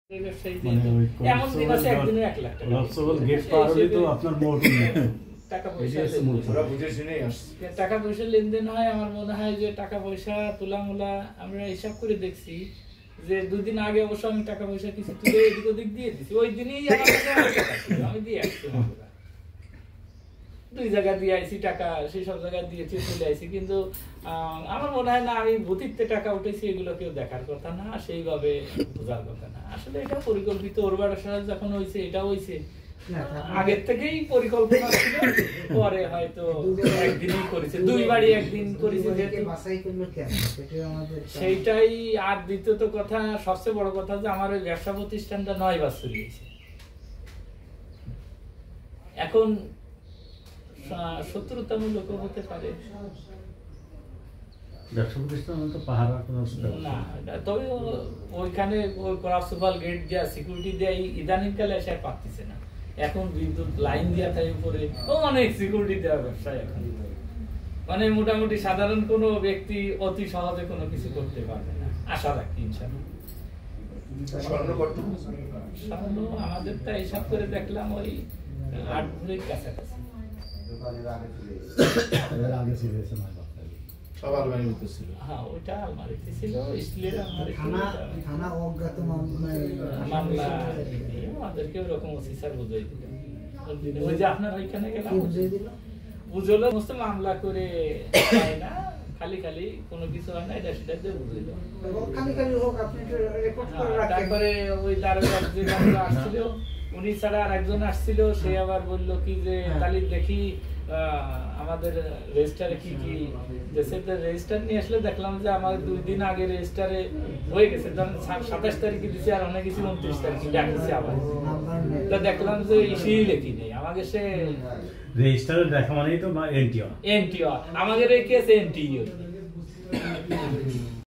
এমন দিন আছে একদিনে 1 লাখ টাকা লসবল গেট পার হলে তো আপনার মোট টাকা পয়সা ওরা বুঝে শুনে আসছে টাকা পয়সা লেনদেন হয়। আমার মনে হয় যে টাকা পয়সা তোলামোলা আমরা হিসাব করে দেখছি যে 2 দিন আগে অবশ্য আমি টাকা পয়সা কিছু তুলে এদিক ওদিক দিয়ে দিছি, ওই দিনই আমি দিয়ে আসছি। 2 জায়গা দিয়ে আইছি টাকা, সেই সব জায়গায় দিয়েছি, চলে আইছি। কিন্তু আমার মনে হয় না আমি ভূতিতে টাকা উঠেছি, এগুলো কেউ দেখার কথা না, সেইভাবে বোঝার কথা না। আসলে এটা পরিকল্পিত, ওর বাড়া যখন হয়েছে এটা হয়েছে আগের থেকেই পরিকল্পনা ছিল, পরে হয়তো একদিনই করেছে, 2 বাড়ি একদিন করেছে সেইটাই। আর দ্বিতীয়ত কথা, সবচেয়ে বড় কথা যে আমার ওই ব্যবসা প্রতিষ্ঠানটা 9 বার চলিয়েছে। এখন শত্রুতামূলক হতে পারে ব্যবসা প্রতিষ্ঠান তো পাহারা না, তবে ওইখানে ওই করাপসুপাল গেট দেওয়া সিকিউরিটি দেওয়া ইদানিং কালে এসে আর পাচ্ছিছে না। এখন বিদ্যুৎ লাইন দেওয়া থাকে উপরে, ও অনেক সিকিউরিটি দেওয়া ব্যবসায় এখন মানে মোটামুটি সাধারণ কোনো ব্যক্তি অতি সহজে কোনো কিছু করতে পারবে না, আশা রাখি ইনশাআল্লাহ। স্বর্ণ আমাদেরটা হিসাব করে দেখলাম ওই 8 ভরির কাছাকাছি। হ্যাঁ, ওইটা আলমারিতে ছিল, স্টিলের আলমারি। মামলা আমাদেরকে ওরকম অফিসার বুঝাই দিল, ওই যে আপনার ওইখানে গেলাম বুঝলো, সমস্ত মামলা করে হয় না, খালি খালি কোনো কিছু হয় না, এটা সেটা দিয়ে বুঝে দাও। তারপরে ওই দারোগা আসছিল, উনি ছাড়া আর একজন আসছিল, সে আবার বললো কি যে তাহলে দেখি আমাদের রেজিস্টারে কি কি রেজিস্টার নিয়ে আসলে দেখলাম যে আমার 2 দিন আগে রেজিস্টারে হয়ে গেছে, ধরেন 27 তারিখে দিচ্ছে, আর অনেক কিছু 29 তারিখে ডাকছে আবার। তা দেখলাম যে ইস্যুই লেখি নেই আমাকে, সে রেজিস্টারে দেখা মানেই তো এনটিও আমাদের এই কেস এনটিও